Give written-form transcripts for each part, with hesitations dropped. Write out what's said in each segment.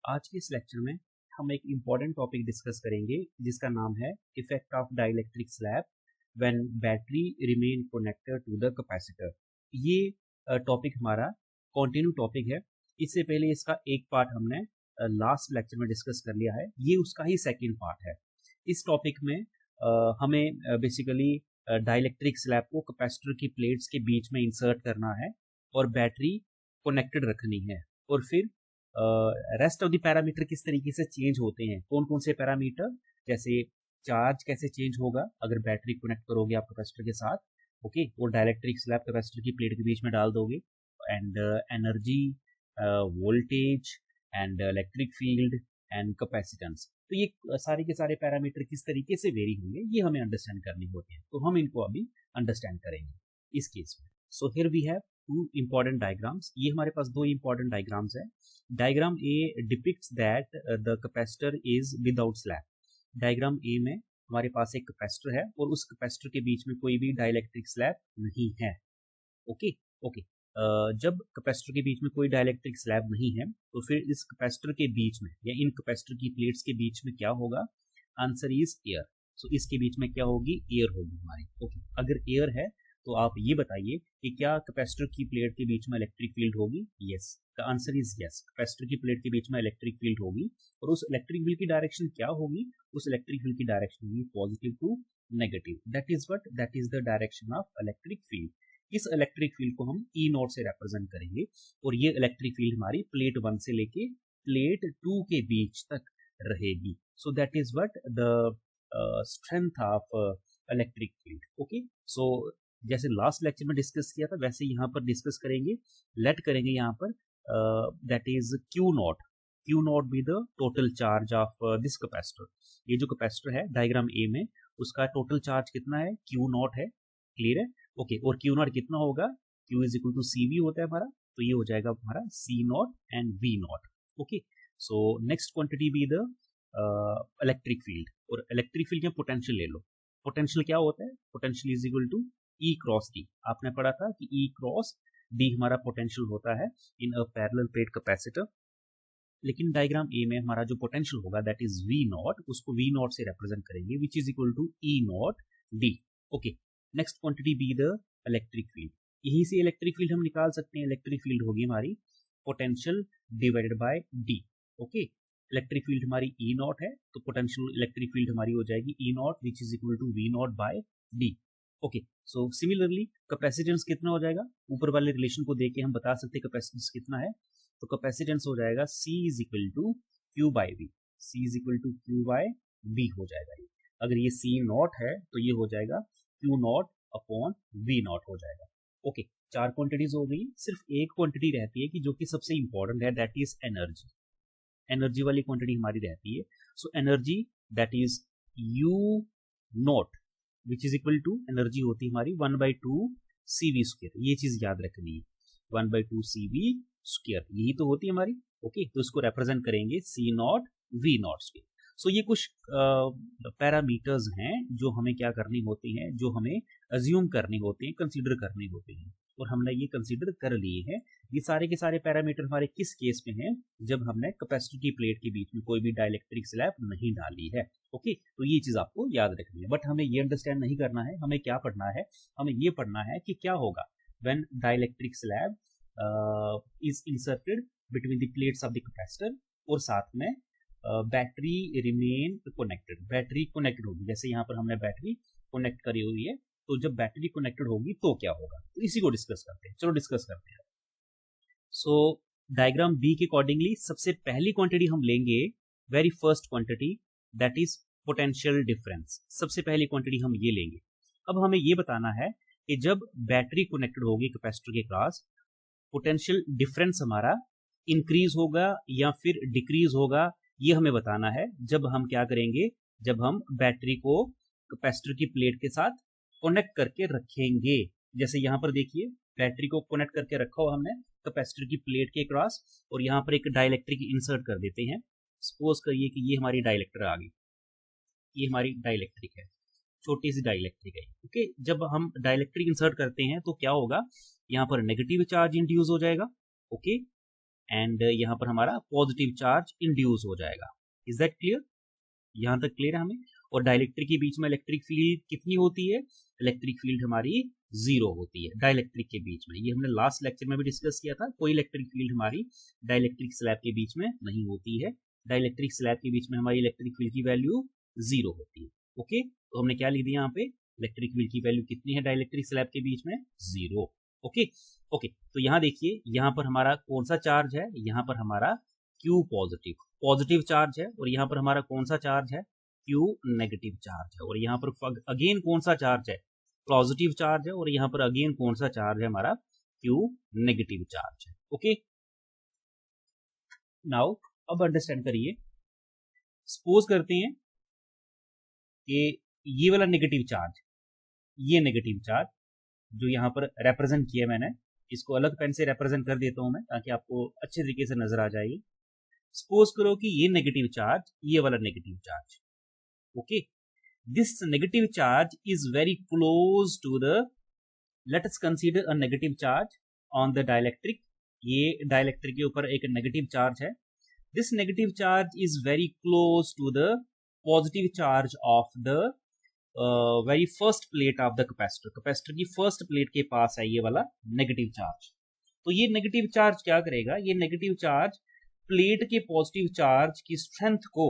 आज के इस लेक्चर में हम एक इम्पॉर्टेंट टॉपिक डिस्कस करेंगे जिसका नाम है effect of dielectric slab when battery remain connected to the capacitor. ये टॉपिक हमारा कॉन्टिन्यू टॉपिक है। इससे पहले इसका एक पार्ट हमने लास्ट लेक्चर में डिस्कस कर लिया है, ये उसका ही सेकेंड पार्ट है। इस टॉपिक में हमें बेसिकली डाइलेक्ट्रिक स्लैब को कैपेसिटर की प्लेट्स के बीच में इंसर्ट करना है और बैटरी कनेक्टेड रखनी है, और फिर रेस्ट ऑफ द पैरामीटर किस तरीके से चेंज होते हैं, कौन कौन से पैरामीटर, जैसे चार्ज कैसे चेंज होगा अगर बैटरी कनेक्ट करोगे आप कैपेसिटर के साथ, ओके, और डाइलेक्ट्रिक स्लैब कैपेसिटर की प्लेट के बीच में डाल दोगे, and energy, voltage and electric field and capacitance. तो ये सारे के सारे पैरामीटर किस तरीके से वेरी होंगे ये हमें अंडरस्टैंड करने होते हैं, तो हम इनको अभी अंडरस्टैंड करेंगे इस केस में। So here we have two important diagrams. ये हमारे पास दो इंपॉर्टेंट डायग्राम्स है। Diagram A depicts that the capacitor is without slab. Diagram A में हमारे पास एक कैपेसिटर है और उस कैपेसिटर के बीच में कोई भी डाइलेक्ट्रिक स्लैब नहीं है। ओके ओके जब कैपेसिटर के बीच में कोई डाइलेक्ट्रिक स्लैब नहीं है तो फिर इस कैपेसिटर के बीच में या इन कैपेसिटर की प्लेट्स के बीच में क्या होगा? Answer is air. सो इसके बीच में क्या होगी? एयर होगी हमारी। ओके, अगर एयर है तो आप ये बताइए कि क्या कैपेसिटर की प्लेट के बीच में इलेक्ट्रिक फील्ड होगी? Yes, the answer is yes. Capacitor की प्लेट के बीच में इलेक्ट्रिक फील्ड होगी, और उस इलेक्ट्रिक फील्ड की डायरेक्शन क्या होगी? उस इलेक्ट्रिक फील्ड की डायरेक्शन होगी positive to negative. That is the direction of electric field. इस इलेक्ट्रिक फील्ड को हम ई नॉट से रिप्रेजेंट करेंगे, और ये इलेक्ट्रिक फील्ड हमारी प्लेट 1 से लेके प्लेट 2 के बीच तक रहेगी। So that is what the strength of electric field. Okay, so जैसे लास्ट लेक्चर में डिस्कस किया था वैसे यहाँ पर डिस्कस करेंगे, लेट करेंगे यहाँ पर that is Q not be the total charge of this capacitor. ये जो कैपेसिटर है डायग्राम ए में उसका टोटल चार्ज कितना है? क्यू नॉट है। क्लियर है? ओके, और क्यू नॉट कितना होगा? Q is equal to C V होता है हमारा, तो ये हो जाएगा हमारा C naught and V naught. Okay, so next quantity be the electric field, और इलेक्ट्रिक फील्ड का पोटेंशियल ले लो। पोटेंशियल क्या होता है? Potential is equal to E cross D. आपने पढ़ा था कि ई क्रॉस डी हमारा पोटेंशियल होता है in a parallel plate capacitor, लेकिन डायग्राम ए में हमारा जो पोटेंशियल होगा दैट इज वी नॉट, उसको वी नॉट से रिप्रेजेंट करेंगे which is equal to E not d. Okay, next quantity be the electric field. यहीं से इलेक्ट्रिक फील्ड हम निकाल सकते हैं। इलेक्ट्रिक फील्ड होगी हमारी potential divided by D. Okay, electric field हमारी ई नॉट है तो पोटेंशियल इलेक्ट्रिक फील्ड हमारी हो जाएगी E naught which is equal to V naught by D. Okay, so similarly capacitance कितना हो जाएगा? ऊपर वाले रिलेशन को देके हम बता सकते हैं कैपेसिटेंस कितना है। तो कैपेसिटेंस हो जाएगा C is equal to Q by V. C is equal to Q by V हो जाएगा ये। अगर ये C नॉट है तो ये हो जाएगा Q not upon V not हो जाएगा। ओके, 4 क्वांटिटीज हो गई। सिर्फ एक क्वांटिटी रहती है कि जो कि सबसे इंपॉर्टेंट है, दैट इज एनर्जी। एनर्जी वाली क्वांटिटी हमारी रहती है। सो energy that is U not which is equal to, energy होती है हमारी 1/2 CV स्क्वायर। ये चीज याद रखनी है, 1/2 CV स्क्वायर, यही तो होती है हमारी। ओके, तो इसको रिप्रेजेंट करेंगे C not V not square. So ये कुछ पैरामीटर्स हैं जो हमें क्या करनी होती हैं, जो हमें अज्यूम करनी होती हैं, कंसीडर करनी होती हैं, और हमने ये कंसीडर कर लिए हैं। ये सारे के सारे पैरामीटर हमारे किस केस में हैं? जब हमने कैपेसिटर की प्लेट के बीच में कोई भी डाइलेक्ट्रिक स्लैब नहीं डाली है। ओके, तो ये चीज आपको याद रखनी है। बट हमें ये अंडरस्टैंड नहीं करना है, हमें क्या पढ़ना है? हमें ये पढ़ना है कि क्या होगा when dielectric slab is inserted between the plates of the capacitor, और साथ में battery remain connected. Battery connected होगी, जैसे यहाँ पर हमने बैटरी कनेक्ट करी हुई है, तो जब बैटरी कनेक्टेड होगी तो क्या होगा? तो इसी को डिस्कस करते हैं। चलो डिस्कस करते हैं। सो डायग्राम बी के अकॉर्डिंगली सबसे पहली क्वांटिटी हम लेंगे, very first quantity, that is potential difference. सबसे पहली क्वांटिटी हम ये लेंगे। अब हमें ये बताना है कि जब बैटरी कनेक्टेड होगी कैपेसिटर के पास, पोटेंशियल डिफरेंस हमारा इंक्रीज होगा या फिर डिक्रीज होगा, ये हमें बताना है। जब हम क्या करेंगे? जब हम बैटरी को कैपेसिटर की प्लेट के साथ कनेक्ट करके रखेंगे। जैसे यहाँ पर देखिए, बैटरी को कनेक्ट करके रखा हुआ हमने कैपेसिटर की प्लेट के क्रॉस, और यहाँ पर एक डाइलेक्ट्रिक इंसर्ट कर देते हैं। सपोज करिए कि ये हमारी डाइलेक्टर आ गई, ये हमारी डाइलेक्ट्रिक है, छोटी सी डाइलेक्ट्रिक है। ओके, जब हम डाइलेक्ट्रिक इंसर्ट करते हैं तो क्या होगा? यहाँ पर नेगेटिव चार्ज इंड्यूस हो जाएगा। ओके, एंड यहाँ पर हमारा पॉजिटिव चार्ज इंड्यूस हो जाएगा। Is that clear? यहाँ तक क्लियर है हमें? और डाइलेक्ट्रिक के बीच में इलेक्ट्रिक फील्ड कितनी होती है? इलेक्ट्रिक फील्ड हमारी 0 होती है डाइलेक्ट्रिक के बीच में। ये हमने लास्ट लेक्चर में भी डिस्कस किया था। कोई इलेक्ट्रिक फील्ड हमारी डाइलेक्ट्रिक स्लैब के बीच में नहीं होती है। डाइलेक्ट्रिक स्लैब के बीच में हमारी इलेक्ट्रिक फील्ड की वैल्यू 0 होती है। ओके, तो हमने क्या लिख दिया यहाँ पे? इलेक्ट्रिक फील्ड की वैल्यू कितनी है डाइलेक्ट्रिक स्लैब के बीच में? 0। ओके ओके, तो यहाँ देखिए, यहाँ पर हमारा कौन सा चार्ज है? यहाँ पर हमारा Q पॉजिटिव चार्ज है, और यहाँ पर हमारा कौन सा चार्ज है? Q नेगेटिव चार्ज है। और यहाँ पर अगेन कौन सा चार्ज है? पॉजिटिव चार्ज है। और यहाँ पर अगेन कौन सा चार्ज है? हमारा Q नेगेटिव चार्ज है। ओके, नाउ अब अंडरस्टैंड करिए। सपोज करते हैं कि ये वाला नेगेटिव चार्ज, ये नेगेटिव चार्ज जो यहाँ पर रिप्रेजेंट किया मैंने, इसको अलग पेन से रिप्रेजेंट कर देता हूं मैं ताकि आपको अच्छे तरीके से नजर आ जाएगी। सपोज करो कि ये नेगेटिव चार्ज, ये वाला negative charge, okay, this negative charge is very close to the, let us consider a negative charge on the dielectric. ये डाइलेक्ट्रिक के ऊपर एक नेगेटिव चार्ज है। This negative charge is very close to the positive charge of the very first plate of the capacitor. Capacitor की first plate के पास है ये वाला नेगेटिव चार्ज। तो ये नेगेटिव चार्ज क्या करेगा? ये नेगेटिव चार्ज प्लेट के पॉजिटिव चार्ज की स्ट्रेंथ को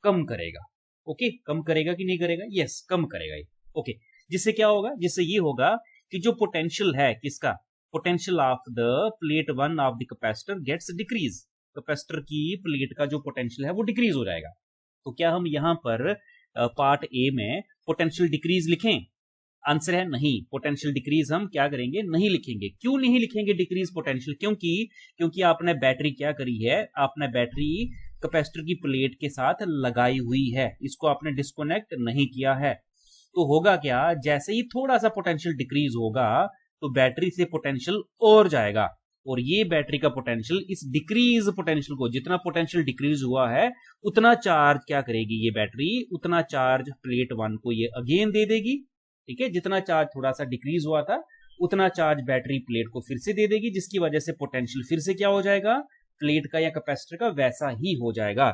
कम करेगा। ओके, कम करेगा कि नहीं करेगा? यस, कम करेगा ये। ओके, जिससे क्या होगा? जिससे ये होगा कि जो पोटेंशियल है, किसका? Potential of the plate 1 of the capacitor gets decrease. Capacitor की प्लेट का जो पोटेंशियल है वो डिक्रीज हो जाएगा। तो क्या हम यहाँ पर पार्ट ए में पोटेंशियल डिक्रीज लिखें? आंसर है नहीं। पोटेंशियल डिक्रीज हम क्या करेंगे? नहीं लिखेंगे। क्यों नहीं लिखेंगे डिक्रीज पोटेंशियल? क्योंकि आपने बैटरी क्या करी है? आपने बैटरी कैपेसिटर की प्लेट के साथ लगाई हुई है, इसको आपने डिस्कनेक्ट नहीं किया है। तो होगा क्या? जैसे ही थोड़ा सा पोटेंशियल डिक्रीज होगा तो बैटरी से पोटेंशियल और जाएगा, और ये बैटरी का पोटेंशियल इस डिक्रीज पोटेंशियल को, जितना पोटेंशियल डिक्रीज हुआ है उतना चार्ज क्या करेगी ये बैटरी? उतना चार्ज प्लेट 1 को ये अगेन दे देगी। ठीक है, जितना चार्ज थोड़ा सा डिक्रीज हुआ था उतना चार्ज बैटरी प्लेट को फिर से दे देगी, जिसकी वजह से पोटेंशियल फिर से क्या हो जाएगा? प्लेट का या कैपेसिटर का वैसा ही हो जाएगा।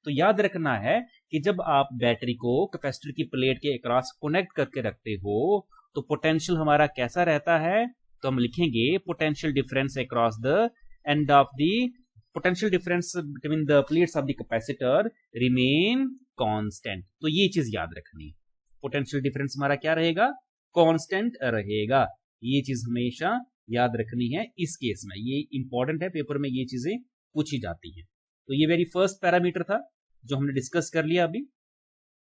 तो याद रखना है कि जब आप बैटरी को कैपेसिटर की प्लेट के अक्रॉस कनेक्ट करके रखते हो तो पोटेंशियल हमारा कैसा रहता है? तो हम लिखेंगे potential difference across the end of the, potential difference between the plates of the capacitor remain constant. तो ये चीज याद रखनी है, पोटेंशियल डिफरेंस हमारा क्या रहेगा? कांस्टेंट रहेगा। ये चीज हमेशा याद रखनी है। इस केस में ये इंपॉर्टेंट है, पेपर में ये चीजें पूछी जाती है। तो ये वेरी फर्स्ट पैरामीटर था जो हमने डिस्कस कर लिया अभी।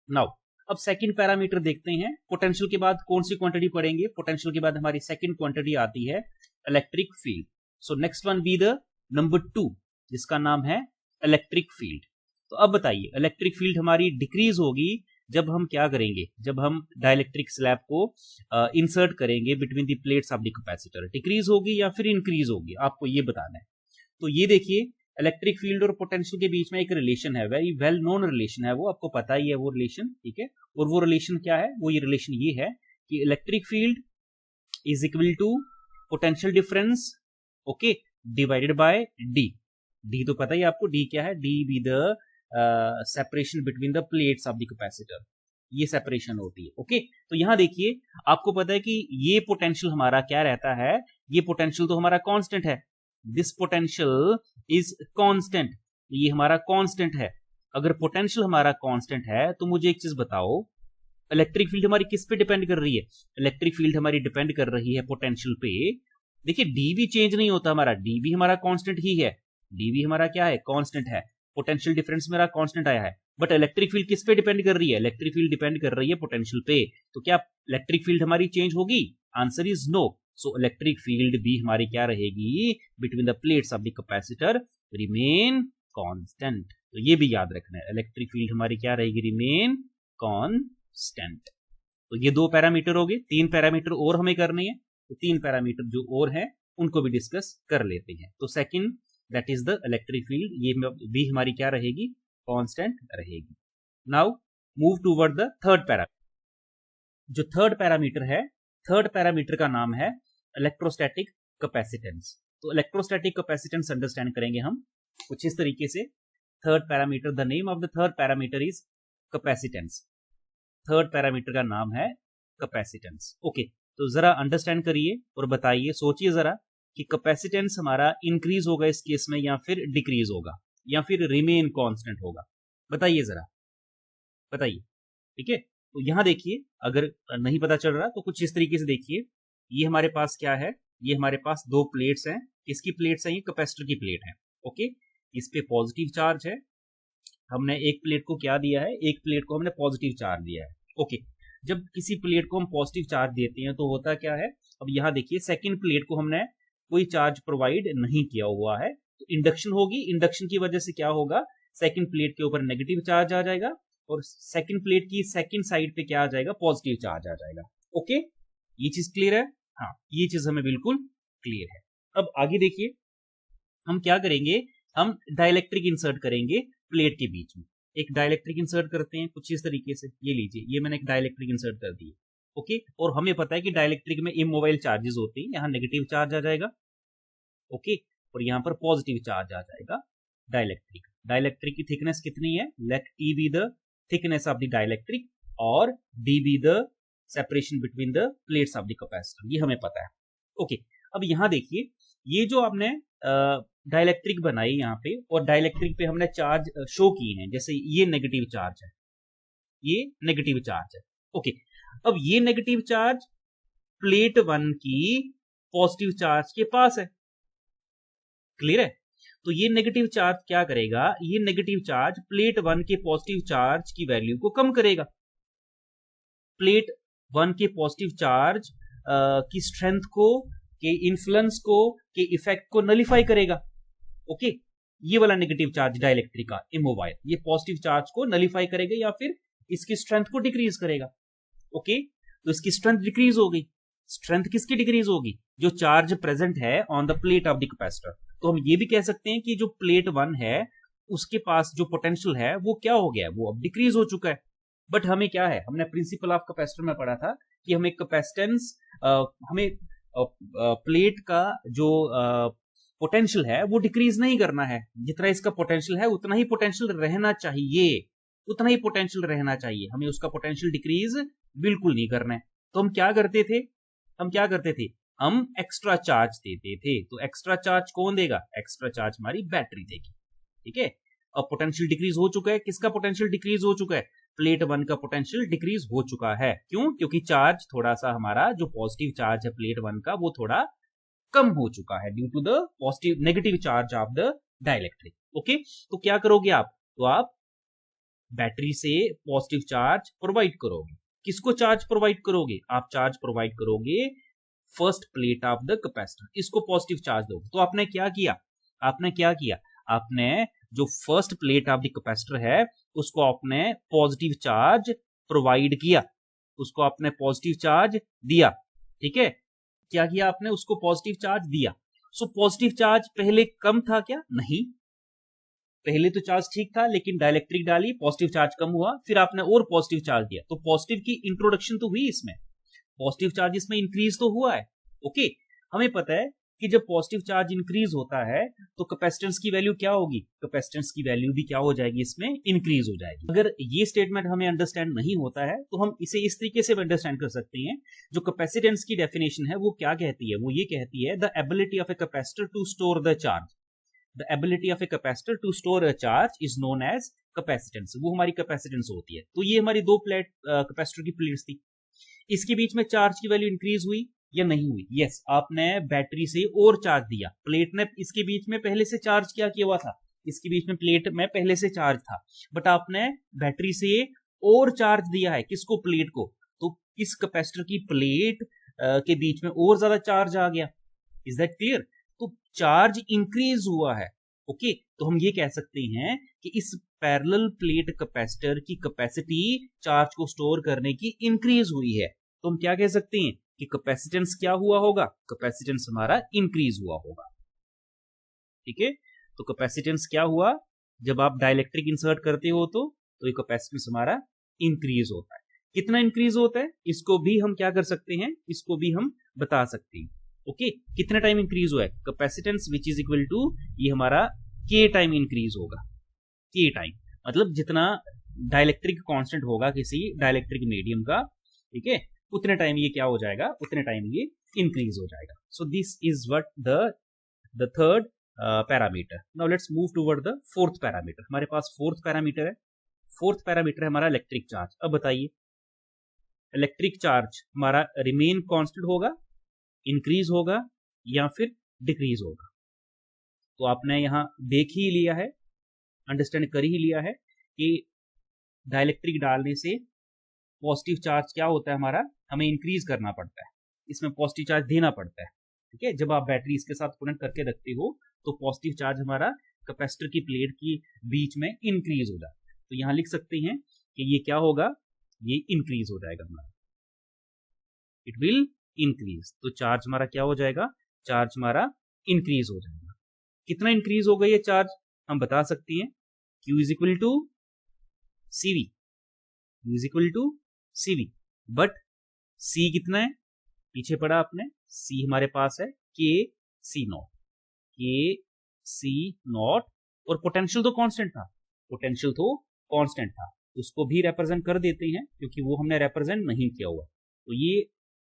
नाउ अब सेकंड पैरामीटर देखते हैं। पोटेंशियल के बाद कौन सी क्वांटिटी पढ़ेंगे? पोटेंशियल के बाद हमारी सेकंड क्वांटिटी आती है electric field. So next one be the number 2, जिसका नाम है इलेक्ट्रिक फील्ड। तो अब बताइए, इलेक्ट्रिक फील्ड हमारी डिक्रीज होगी जब हम क्या करेंगे? जब हम डाइलेक्ट्रिक स्लैब को इंसर्ट करेंगे between the plates of the capacitor. Decrease होगी या फिर इंक्रीज होगी, आपको ये बताना है। तो ये देखिए, इलेक्ट्रिक फील्ड और पोटेंशियल के बीच में एक रिलेशन है, वेरी वेल नोन रिलेशन है, वो आपको पता ही है वो रिलेशन। ठीक है, और वो रिलेशन क्या है? वो ये रिलेशन ये है कि electric field is equal to potential difference, okay, divided by d. D तो पता ही आपको, डी क्या है? D be the separation between the plates of the capacitor, ये सेपरेशन होती है। ओके, तो यहां देखिए, आपको पता है कि ये पोटेंशियल हमारा क्या रहता है? ये पोटेंशियल तो हमारा कांस्टेंट है। दिस पोटेंशियल इज कांस्टेंट, ये हमारा कांस्टेंट है। अगर पोटेंशियल हमारा कांस्टेंट है तो मुझे एक चीज बताओ, इलेक्ट्रिक फील्ड हमारी किस पे डिपेंड कर रही है? इलेक्ट्रिक फील्ड हमारी डिपेंड कर रही है पोटेंशियल पे। देखिए, डी भी चेंज नहीं होता हमारा, डी भी हमारा कांस्टेंट ही है। डी भी हमारा क्या है? कांस्टेंट है। पोटेंशियल डिफरेंस मेरा कांस्टेंट आया है, बट इलेक्ट्रिक फील्ड किस पे डिपेंड कर रही है? इलेक्ट्रिक फील्ड डिपेंड कर रही है पोटेंशियल पे। तो क्या इलेक्ट्रिक फील्ड हमारी चेंज होगी? Answer is no. So electric field भी हमारी क्या रहेगी? Between the plates of the capacitor remain constant. तो ये भी याद रखना है, इलेक्ट्रिक फील्ड हमारी क्या रहेगी? Remain constant. तो ये 2 पैरामीटर हो गए, 3 पैरामीटर और हमें करने हैं। तो 3 पैरामीटर जो और हैं उनको भी डिस्कस कर लेते हैं। तो second, that is the electric field, ये भी हमारी क्या रहेगी? कांस्टेंट रहेगी। Now move toward the third parameter. जो थर्ड पैरामीटर है, थर्ड पैरामीटर का नाम है इलेक्ट्रोस्टैटिक कैपेसिटेंस। तो इलेक्ट्रोस्टैटिक कैपेसिटेंस अंडरस्टैंड करेंगे हम कुछ इस तरीके से। Third parameter, the name of the third parameter is capacitance. Third parameter का नाम है कैपेसिटेंस। ओके, तो जरा अंडरस्टैंड करिए और बताइए, सोचिए जरा कि कैपेसिटेंस हमारा इंक्रीज होगा इस केस में या फिर डिक्रीज होगा या फिर रिमेन कांस्टेंट होगा, बताइए जरा, बताइए। ठीक है, तो यहां देखिए, अगर नहीं पता चल रहा तो कुछ इस तरीके से देखिए, ये हमारे पास क्या है, ये हमारे पास दो प्लेट्स हैं। किसकी प्लेट्स हैं? ये कैपेसिटर की प्लेट है। ओके, इस पे पॉजिटिव चार्ज है, हमने एक प्लेट को क्या दिया है, एक प्लेट को हमने पॉजिटिव चार्ज दिया है। ओके, जब किसी प्लेट को हम पॉजिटिव चार्ज देते हैं तो होता क्या है, अब यहां देखिए सेकंड प्लेट को हमने कोई चार्ज प्रोवाइड नहीं किया हुआ है, तो इंडक्शन होगी। इंडक्शन की वजह से क्या होगा, सेकंड प्लेट के ऊपर नेगेटिव चार्ज आ जाएगा और सेकंड प्लेट की सेकंड साइड पे क्या आ जाएगा, पॉजिटिव चार्ज आ जाएगा। ओके, ये चीज क्लियर है? हाँ, ये चीज हमें बिल्कुल क्लियर है। अब आगे देखिए, हम क्या करेंगे, हम डाइलेक्ट्रिक इंसर्ट करेंगे प्लेट के बीच में। एक डाइलेक्ट्रिक इंसर्ट करते हैं कुछ इस तरीके से, ये लीजिए, ये मैंने एक डाइलेक्ट्रिक इंसर्ट कर दी। ओके, और हमें पता है कि डाइलेक्ट्रिक में इमोबाइल चार्जेस होते हैं, यहाँ नेगेटिव चार्ज आ जाएगा। ओके, और यहाँ पर पॉजिटिव चार्ज आ जाएगा। डाइलेक्ट्रिक, डाइलेक्ट्रिक की थिकनेस कितनी है, let T be the thickness of the dielectric और D be the separation between the plates of the capacitor, ये हमें पता है। ओके, अब यहाँ देखिए, ये जो आपने डाइलेक्ट्रिक बनाई यहाँ पे और डाइलेक्ट्रिक पे हमने चार्ज शो किए हैं, जैसे ये नेगेटिव चार्ज है, ये नेगेटिव चार्ज है। ओके, अब ये नेगेटिव चार्ज प्लेट 1 की पॉजिटिव चार्ज के पास है। क्लियर है? तो ये नेगेटिव चार्ज क्या करेगा, ये नेगेटिव चार्ज प्लेट 1 के पॉजिटिव चार्ज की वैल्यू को कम करेगा। प्लेट 1 के पॉजिटिव चार्ज की स्ट्रेंथ को, के इन्फ्लुएंस को, के इफेक्ट को नलिफाई करेगा। ओके, ये वाला नेगेटिव चार्ज डाइलेक्ट्रिक का इमोबाइल, ये पॉजिटिव चार्ज को नलिफाई करेगा या फिर इसकी स्ट्रेंथ को डिक्रीज करेगा। ओके, तो इसकी स्ट्रेंथ डिक्रीज हो गई। स्ट्रेंथ किसकी डिक्रीज होगी, जो चार्ज प्रेजेंट है on the plate of the capacitor. तो हम ये भी कह सकते हैं कि जो प्लेट 1 है उसके पास जो पोटेंशियल है वो क्या हो गया, वो अब डिक्रीज हो चुका है। बट हमें क्या है, हमने प्रिंसिपल ऑफ कैपेसिटर में पढ़ा था कि हमें कैपेसिटेंस, हमें प्लेट का जो पोटेंशियल है वो डिक्रीज नहीं करना है। जितना इसका पोटेंशियल है उतना ही पोटेंशियल रहना चाहिए, उतना ही पोटेंशियल रहना चाहिए, हमें उसका पोटेंशियल डिक्रीज बिल्कुल नहीं करना है। तो हम क्या करते थे, हम एक्स्ट्रा चार्ज देते थे। तो एक्स्ट्रा चार्ज कौन देगा, एक्स्ट्रा चार्ज हमारी बैटरी देगी। ठीक है, अब पोटेंशियल डिक्रीज हो चुका है, किसका पोटेंशियल डिक्रीज हो चुका है, प्लेट 1 का पोटेंशियल डिक्रीज हो चुका है। क्यों, क्योंकि चार्ज थोड़ा सा हमारा जो पॉजिटिव चार्ज है प्लेट 1 का वो थोड़ा कम हो चुका है due to the positive negative charge of the dielectric. Okay, तो क्या करोगे आप, तो आप बैटरी से पॉजिटिव चार्ज प्रोवाइड करोगे। किसको चार्ज प्रोवाइड करोगे, आप चार्ज प्रोवाइड करोगे first plate of the capacitor, इसको पॉजिटिव चार्ज दोगे। तो आपने क्या किया, आपने जो first plate of the capacitor है उसको आपने पॉजिटिव चार्ज प्रोवाइड किया, उसको आपने पॉजिटिव चार्ज दिया। ठीक है, क्या किया आपने, उसको पॉजिटिव चार्ज दिया। सो पॉजिटिव चार्ज पहले कम था क्या, नहीं, पहले तो चार्ज ठीक था, लेकिन डाइलेक्ट्रिक डाली, पॉजिटिव चार्ज कम हुआ, फिर आपने और पॉजिटिव चार्ज दिया, तो पॉजिटिव की इंट्रोडक्शन तो हुई, इसमें पॉजिटिव चार्ज इसमें इंक्रीज तो हुआ है। ओके, हमें पता है कि जब पॉजिटिव चार्ज इंक्रीज होता है तो कैपेसिटेंस की वैल्यू क्या होगी, कैपेसिटेंस की वैल्यू भी क्या हो जाएगी, इसमें इंक्रीज हो जाएगी। अगर ये स्टेटमेंट हमें अंडरस्टैंड नहीं होता है तो हम इसे इस तरीके से अंडरस्टैंड कर सकते हैं, जो कैपेसिटेंस की डेफिनेशन है वो क्या कहती है, वो ये कहती है the ability of a capacitor to store the charge, the ability of a capacitor to store a charge is known as capacitance, वो हमारी कैपेसिटेंस होती है। तो ये हमारी दो प्लेट कैपेसिटर की प्लेट्स थी, इसके बीच में चार्ज की वैल्यू इंक्रीज हुई या नहीं हुई, यस, आपने बैटरी से और चार्ज दिया, प्लेट ने इसके बीच में पहले से चार्ज क्या किया हुआ था, इसके बीच में प्लेट में पहले से चार्ज था, बट आपने बैटरी से और चार्ज दिया है, किसको, प्लेट को, तो इस कैपेसिटर की प्लेट के बीच में और ज्यादा चार्ज आ गया। Is that clear? तो चार्ज इंक्रीज हुआ है। ओके, तो हम ये कह सकते हैं कि इस पैरेलल प्लेट कैपेसिटर की कैपेसिटी चार्ज को स्टोर करने की इंक्रीज हुई है। तो हम क्या कह सकते हैं कि कैपेसिटेंस क्या हुआ होगा, कैपेसिटेंस हमारा इंक्रीज हुआ होगा। ठीक है, तो कैपेसिटेंस क्या हुआ, जब आप डाइलेक्ट्रिक इंसर्ट करते हो तो ये कैपेसिटेंस हमारा इंक्रीज होता है। कितना इंक्रीज होता है, इसको भी हम क्या कर सकते हैं, इसको भी हम बता सकते हैं। ओके, कितने टाइम इंक्रीज हुआ है? Capacitance which is equal to, ये हमारा के टाइम इंक्रीज होगा, के टाइम मतलब जितना डाइलेक्ट्रिक कांस्टेंट होगा किसी डाइलेक्ट्रिक मीडियम का, ठीक है, उतने टाइम ये क्या हो जाएगा, उतने टाइम ये इंक्रीज हो जाएगा. So this is what the third parameter. Now let's move toward the fourth parameter. हमारे पास फोर्थ पैरामीटर है. फोर्थ पैरामीटर है हमारा इलेक्ट्रिक चार्ज. अब बताइए, इलेक्ट्रिक चार्ज हमारा रिमेन कांस्टेंट होगा, इंक्रीज होगा या फिर डिक्रीज होगा? तो आपने यहां देख ही लिया है, अंडरस्टैंड कर ही लिया है कि डाइलेक्ट्रिक डालने से पॉजिटिव चार्ज क्या होता है हमारा, हमें इंक्रीज करना पड़ता है, इसमें पॉजिटिव चार्ज देना पड़ता है. ठीक है, जब आप बैटरी इसके साथ कनेक्ट करके रखते हो तो पॉजिटिव चार्ज हमारा कैपेसिटर की प्लेट की बीच में इंक्रीज हो जाता है. तो यहां लिख सकते हैं कि ये क्या होगा, ये इंक्रीज हो जाएगा हमारा, इट विल इंक्रीज. तो चार्ज हमारा क्या हो जाएगा, चार्ज हमारा इंक्रीज हो जाएगा. कितना इंक्रीज होगा ये चार्ज, हम बता सकते हैं, Q is equal to CV, Q is equal to CV. But C कितना है, पीछे पड़ा आपने, C हमारे पास है के सी नॉट, के सी नॉट. और पोटेंशियल तो कांस्टेंट था, पोटेंशियल तो कांस्टेंट था, उसको भी रिप्रेजेंट कर देते हैं क्योंकि वो हमने रिप्रेजेंट नहीं किया हुआ. तो ये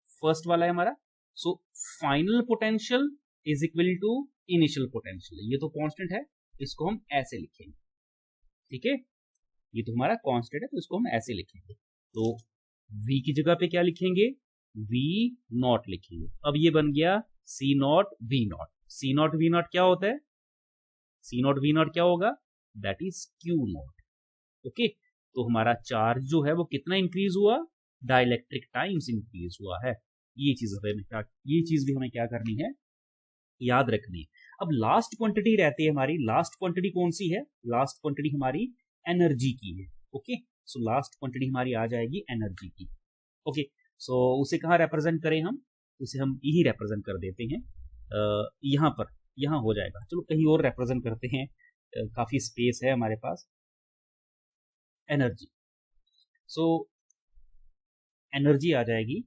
फर्स्ट वाला है हमारा. So final potential is equal to initial potential. ये तो कांस्टेंट है, इसको हम ऐसे लिखेंगे. ठीक है, ये तो हमारा कांस्टेंट है तो इसको हम ऐसे लिखेंगे. तो V की जगह पे क्या लिखेंगे, V नॉट लिखेंगे. अब ये बन गया C not V not. C not V not क्या होता है, C नॉट V नॉट क्या होगा, that is Q not. Okay, तो हमारा चार्ज जो है वो कितना इंक्रीज हुआ, डाइलेक्ट्रिक टाइम्स इंक्रीज हुआ है. ये चीज भी हमें क्या करनी है, याद रखनी है. अब लास्ट क्वांटिटी रहती है हमारी, लास्ट क्वांटिटी कौन सी है, लास्ट क्वांटिटी हमारी एनर्जी की है. ओके, सो लास्ट क्वांटिटी हमारी आ जाएगी एनर्जी की. ओके, सो उसे कहाँ रिप्रेजेंट करें हम, उसे हम यही रिप्रेजेंट कर देते हैं, यहाँ पर, यहाँ हो जाएगा. चलो कहीं और रिप्रेजेंट करते हैं, काफी स्पेस है हमारे पास. एनर्जी, सो एनर्जी आ जाएगी,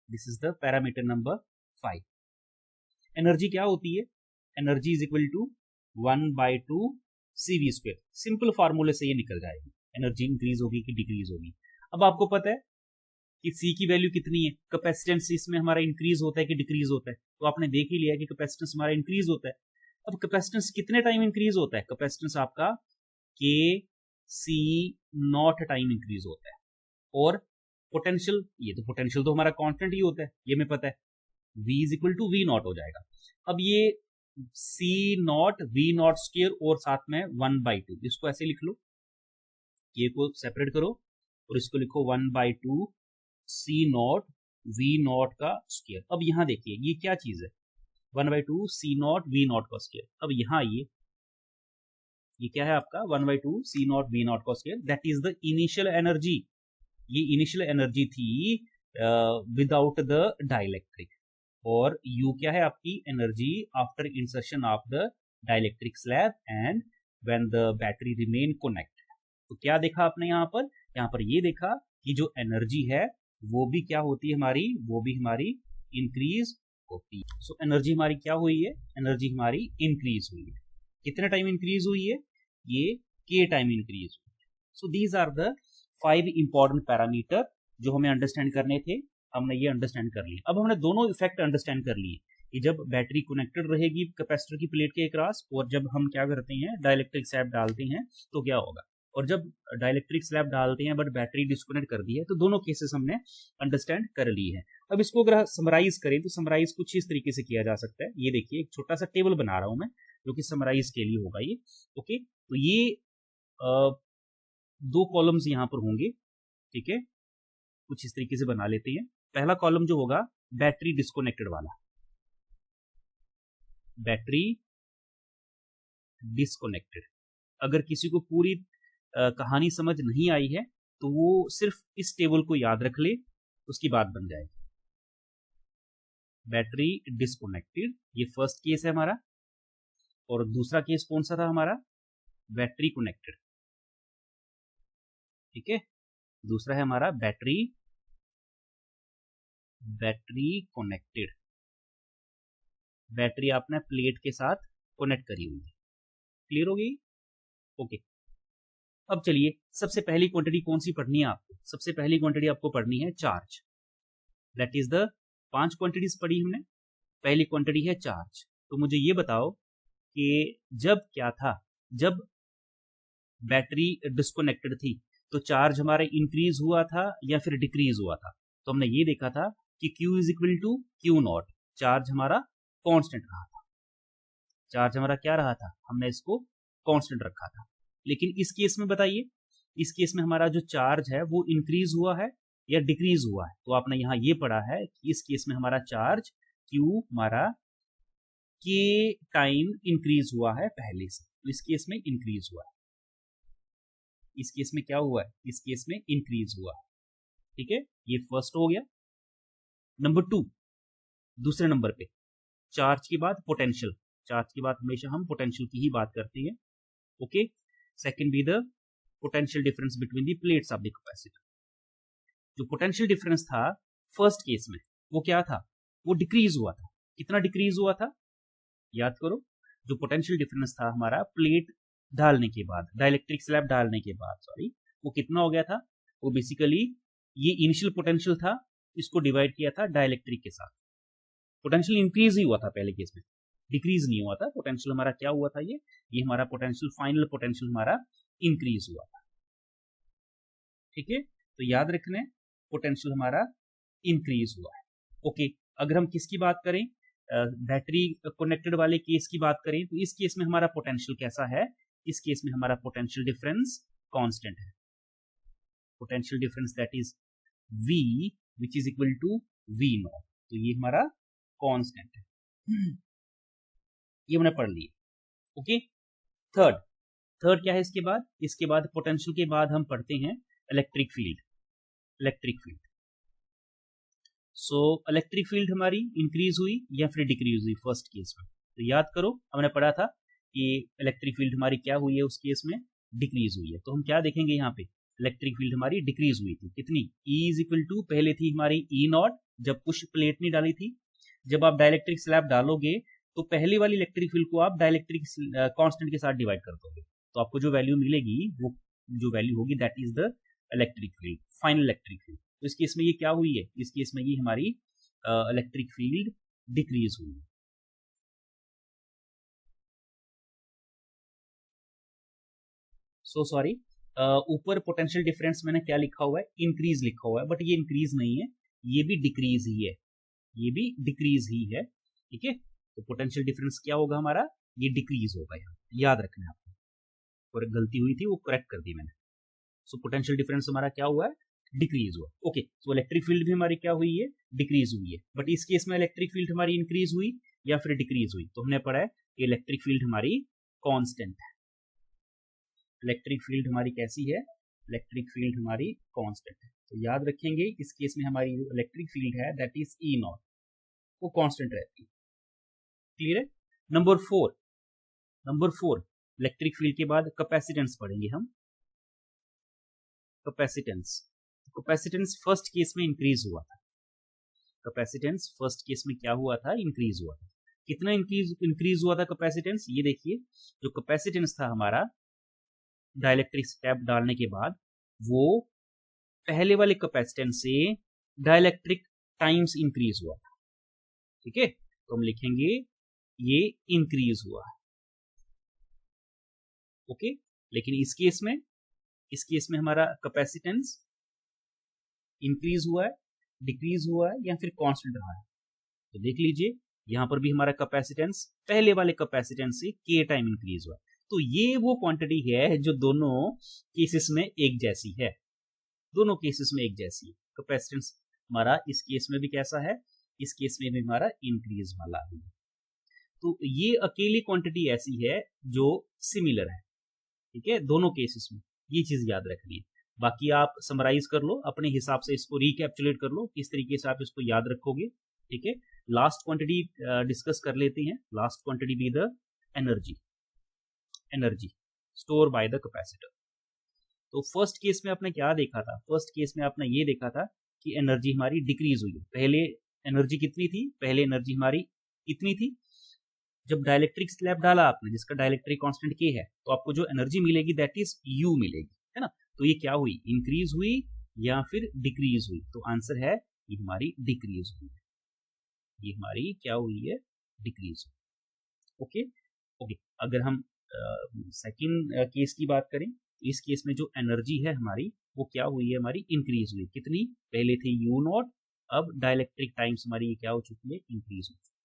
this is the parameter number 5. Energy क्या होती है, energy is equal to 1/2 CV square. Simple फार्मूले से ये निकल जाएगी, एनर्जी इंक्रीज होगी कि डिक्रीज होगी. अब आपको पता है कि C की वैल्यू कितनी है, कैपेसिटेंस इसमें हमारा इंक्रीज होता है कि डिक्रीज होता है. तो आपने देख ही लिया कि कैपेसिटेंस हमारा इंक्रीज होता है. अब कैपेसिटेंस कितने टाइम इंक्रीज होता है, कैपेसिटेंस आपका के सी नॉट टाइम इंक्रीज होता है. और पोटेंशियल, ये तो पोटेंशियल तो हमारा कांस्टेंट ही होता है, ये हमें पता है, V is equal to V not हो जाएगा. अब ये C not V not square और साथ में 1/2, इसको ऐसे लिख लो, ये को सेपरेट करो और इसको लिखो 1/2 C नॉट V नॉट का स्क्वायर. अब यहाँ देखिए ये क्या चीज है, 1/2 C नॉट V नॉट का स्क्वायर. अब यहाँ ये क्या है आपका 1/2 C नॉट V नॉट का square, that is the initial energy. ये इनिशियल एनर्जी थी विदाउट द डाइलेक्ट्रिक. और U क्या है आपकी energy after insertion of the dielectric slab and when the battery remain connect. तो क्या देखा आपने यहाँ पर ये देखा कि जो एनर्जी है वो भी क्या होती है हमारी, वो भी हमारी इंक्रीज होती है. सो एनर्जी हमारी क्या हुई है, एनर्जी हमारी इंक्रीज हुई है. कितने टाइम इंक्रीज हुई है, ये के टाइम इंक्रीज हुई है. So these are the 5 important parameter जो हमें अंडरस्टैंड करने थे, हमने ये अंडरस्टैंड कर लिए. अब हमने दोनों इफेक्ट अंडरस्टैंड कर लिए कि जब बैटरी कनेक्टेड रहेगी कैपेसिटर की प्लेट के अक्रॉस और जब हम क्या करते हैं डाइलेक्ट्रिक स्लैब डालते हैं तो क्या होगा, और जब डाइलेक्ट्रिक स्लैब डालते हैं बट बैटरी डिस्कनेक्ट कर दी है. तो दोनों केसेस हमने अंडरस्टैंड कर ली है. अब इसको अगर समराइज करें तो समराइज कुछ इस तरीके से किया जा सकता है. ये देखिए एक छोटा सा टेबल बना रहा हूं मैं जो कि समराइज के लिए होगा ये. ओके, तो ये 2 कॉलम्स यहां पर होंगे. ठीक है, कुछ इस तरीके से बना लेते हैं. पहला कॉलम जो होगा बैटरी डिस्कनेक्टेड वाला, बैटरी डिस्कनेक्टेड. अगर किसी को पूरी कहानी समझ नहीं आई है तो वो सिर्फ इस टेबल को याद रख ले, उसकी बात बन जाएगी. बैटरी डिस्कनेक्टेड, ये फर्स्ट केस है हमारा. और दूसरा केस कौन सा था हमारा, बैटरी कनेक्टेड. ठीक है, दूसरा है हमारा बैटरी कनेक्टेड. बैटरी आपने प्लेट के साथ कनेक्ट करी हुई है। क्लियर हो गई? ओके। अब चलिए, सबसे पहली क्वांटिटी कौन सी पढ़नी है आपको? सबसे पहली क्वांटिटी आपको पढ़नी है charge. That is the 5 quantities पढ़ी हमने। पहली क्वांटिटी है चार्ज। तो मुझे ये बताओ कि जब क्या था, जब बैटरी डिस्कनेक्टेड थी तो चार्ज हमारा इंक्रीज हुआ था या फिर डिक्रीज हुआ था? तो हमने ये देखा था कि Q is equal to Q not, charge हमारा कांस्टेंट रहा था। चार्ज हमारा क्या रहा था? हमने इसको कांस्टेंट रखा था। लेकिन इस केस में बताइए, इस केस में हमारा जो चार्ज है वो इंक्रीज हुआ है या डिक्रीज हुआ है? तो आपने यहाँ ये पढ़ा है कि इस केस में हमारा चार्ज Q हमारा के टाइम इंक्रीज हुआ है पहले से, तो इस केस में इंक्रीज हुआ है। इस केस में क्या हुआ है? इस केस में इंक्रीज हुआ है। ठीक है, ये फर्स्ट हो गया। नंबर 2, दूसरे नंबर पे चार्ज के बाद पोटेंशियल। चार्ज के बाद हमेशा हम पोटेंशियल की ही बात करते हैं। Okay. Second be the potential difference between the plates of the capacitor. जो पोटेंशियल डिफरेंस था फर्स्ट केस में वो क्या था? वो डिक्रीज हुआ था। कितना डिक्रीज हुआ था? याद करो, जो पोटेंशियल डिफरेंस था हमारा प्लेट डालने के बाद, डाइलेक्ट्रिक स्लैब डालने के बाद, सॉरी, वो कितना हो गया था? वो बेसिकली ये इनिशियल पोटेंशियल था, इसको डिवाइड किया था डाइलेक्ट्रिक के साथ। पोटेंशियल इंक्रीज ही हुआ था पहले केस में, डिक्रीज नहीं हुआ था। पोटेंशियल हमारा क्या हुआ था? ये हमारा पोटेंशियल, फाइनल पोटेंशियल हमारा इंक्रीज हुआ था। ठीक है, तो याद रखना है पोटेंशियल हमारा इंक्रीज हुआ है। ओके। अगर हम किसकी बात करें, बैटरी कनेक्टेड वाले केस की बात करें, तो इस केस में हमारा पोटेंशियल कैसा है? इस केस में हमारा पोटेंशियल डिफरेंस कांस्टेंट है। Potential difference that is V which is equal to V not. तो ये हमारा कांस्टेंट है। ये हमने पढ़ लिया। ओके। थर्ड क्या है इसके बाद? इसके बाद पोटेंशियल के बाद हम पढ़ते हैं इलेक्ट्रिक फील्ड। इलेक्ट्रिक फील्ड, सो इलेक्ट्रिक फील्ड हमारी इंक्रीज हुई या फिर डिक्रीज हुई फर्स्ट केस में? तो याद करो, हमने पढ़ा था कि इलेक्ट्रिक फील्ड हमारी क्या हुई है उस केस में? डिक्रीज हुई है। तो हम क्या देखेंगे यहाँ पे? इलेक्ट्रिक फील्ड हमारी डिक्रीज हुई थी। कितनी? E इज इक्वल टू, पहले थी हमारी E नॉट जब कुछ प्लेट नहीं डाली थी। जब आप डाइलेक्ट्रिक स्लैब डालोगे तो पहले वाली इलेक्ट्रिक फील्ड को आप डाइलेक्ट्रिक कांस्टेंट के साथ डिवाइड कर दोगे, तो आपको जो वैल्यू मिलेगी, वो जो वैल्यू होगी that is the electric field, final electric field. तो इस केस में ये क्या हुई है? इस केस में ये हमारी इलेक्ट्रिक फील्ड डिक्रीज हुई है। सो सॉरी, ऊपर पोटेंशियल डिफरेंस मैंने क्या लिखा हुआ है? इंक्रीज लिखा हुआ है, बट ये इंक्रीज नहीं है, ये भी डिक्रीज ही है। ये भी डिक्रीज ही है। ठीक है, तो पोटेंशियल डिफरेंस क्या होगा हमारा? ये डिक्रीज होगा। यहाँ याद रखना है आपको, और गलती हुई थी वो करेक्ट कर दी मैंने। सो पोटेंशियल डिफरेंस हमारा क्या हुआ है? डिक्रीज हुआ। ओके, सो इलेक्ट्रिक फील्ड भी हमारी क्या हुई है? डिक्रीज हुई है। बट इस केस में इलेक्ट्रिक फील्ड हमारी इंक्रीज हुई या फिर डिक्रीज हुई? तो हमने पढ़ा है कि इलेक्ट्रिक फील्ड हमारी कांस्टेंट है। इलेक्ट्रिक फील्ड हमारी कैसी है? इलेक्ट्रिक फील्ड हमारी कांस्टेंट है। तो याद रखेंगे इस केस में हमारी जो इलेक्ट्रिक फील्ड है दैट इज E नॉट, वो कांस्टेंट रहती है। क्लियर है? नंबर 4 इलेक्ट्रिक फील्ड के बाद कैपेसिटेंस पढ़ेंगे हम। कैपेसिटेंस फर्स्ट केस में इंक्रीज हुआ था। कैपेसिटेंस फर्स्ट केस में क्या हुआ था? इंक्रीज हुआ था। कितना इंक्रीज हुआ था कैपेसिटेंस? ये देखिए, जो कैपेसिटेंस था हमारा डाइलेक्ट्रिक स्लैब डालने के बाद, वो पहले वाले कैपेसिटेंस से डाइलेक्ट्रिक टाइम्स इंक्रीज हुआ था। ठीक है, तो हम लिखेंगे ये इंक्रीज हुआ है। ओके, लेकिन इस केस में हमारा कैपेसिटेंस इंक्रीज हुआ है, डिक्रीज हुआ है या फिर कांस्टेंट रहा है? तो देख लीजिए, यहां पर भी हमारा कैपेसिटेंस पहले वाले कैपेसिटेंस से के टाइम इंक्रीज हुआ। तो ये वो क्वांटिटी है जो दोनों केसेस में एक जैसी है। दोनों केसेस में एक जैसी है। कैपेसिटेंस हमारा इस केस में भी कैसा है? इस केस में भी हमारा इंक्रीज वाला है। तो ये अकेली क्वांटिटी ऐसी है जो सिमिलर है। ठीक है, दोनों केसेस में ये चीज याद रखनी है। बाकी आप समराइज कर लो अपने हिसाब से, इसको रिकैप्चुलेट कर लो किस तरीके से आप इसको याद रखोगे। ठीक है, लास्ट क्वांटिटी डिस्कस कर लेते हैं। Last quantity be the energy store by the capacitor. तो फर्स्ट केस में आपने क्या देखा था? फर्स्ट केस में आपने ये देखा था कि एनर्जी हमारी डिक्रीज हुई। पहले एनर्जी कितनी थी? पहले एनर्जी हमारी इतनी थी, जब डाइलेक्ट्रिक स्लैब डाला आपने जिसका डाइलेक्ट्रिक कांस्टेंट के है, तो आपको जो एनर्जी मिलेगी दैट इज यू मिलेगी, है ना। तो ये क्या हुई, इंक्रीज हुई या फिर डिक्रीज हुई, तो आंसर है ये हमारी डिक्रीज हुई, ये हमारी क्या हुई है, डिक्रीज हुई। ओके ओके, अगर हम सेकंड केस की बात करें, इस केस में जो एनर्जी है हमारी वो क्या हुई है, हमारी इंक्रीज हुई, कितनी, पहले थे यू नॉट, अब डाइलेक्ट्रिक टाइम्स हमारी ये क्या हो चुकी है, इंक्रीज हो चुकी है,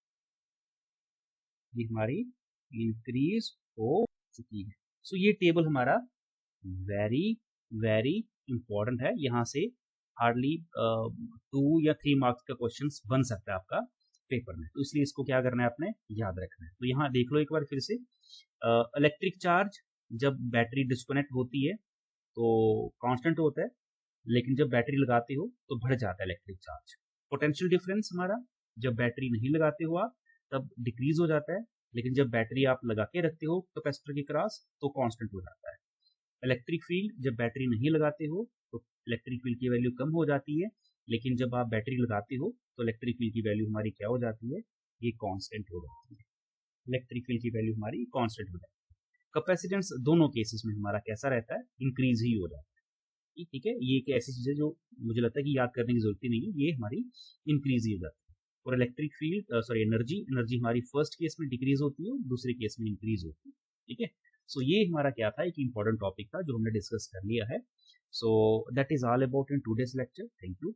ये हमारी इंक्रीज हो चुकी है। सो ये टेबल हमारा वेरी वेरी इंपॉर्टेंट है, यहाँ से हार्डली 2 या 3 मार्क्स का क्वेश्चन बन सकता है आपका पेपर में, तो इसलिए इसको क्या करना है, आपने याद रखना है। तो यहाँ देख लो एक बार फिर से, इलेक्ट्रिक चार्ज जब बैटरी डिस्कनेक्ट होती है तो कांस्टेंट होता है, लेकिन जब बैटरी लगाते हो तो बढ़ जाता है इलेक्ट्रिक चार्ज। पोटेंशियल डिफरेंस हमारा, जब बैटरी नहीं लगाते हो आप तब डिक्रीज हो जाता है, लेकिन जब बैटरी आप लगा के रखते हो कैपेसिटर के क्रॉस तो कांस्टेंट हो जाता है। इलेक्ट्रिक फील्ड, जब बैटरी नहीं लगाते हो तो इलेक्ट्रिक फील्ड की वैल्यू कम हो जाती है, लेकिन जब आप बैटरी लगाते हो तो इलेक्ट्रिक फील्ड की वैल्यू हमारी क्या हो जाती है, ये कांस्टेंट हो जाती है, इलेक्ट्रिक फील्ड की वैल्यू हमारी कांस्टेंट हो जाती है। कैपेसिटेंस दोनों केसेस में हमारा कैसा रहता है, इंक्रीज ही हो जाता है, ठीक है। ये एक ऐसी चीज है जो मुझे लगता है कि याद करने की जरूरत ही नहीं है, ये हमारी इंक्रीज ही हो जाती है। और electric field sorry energy energy हमारी फर्स्ट केस में डिक्रीज होती है, दूसरे केस में इंक्रीज होती है, ठीक है। सो ये हमारा क्या था, एक इंपॉर्टेंट टॉपिक था जो हमने डिस्कस कर लिया है। सो that is all about in today's lecture, thank you.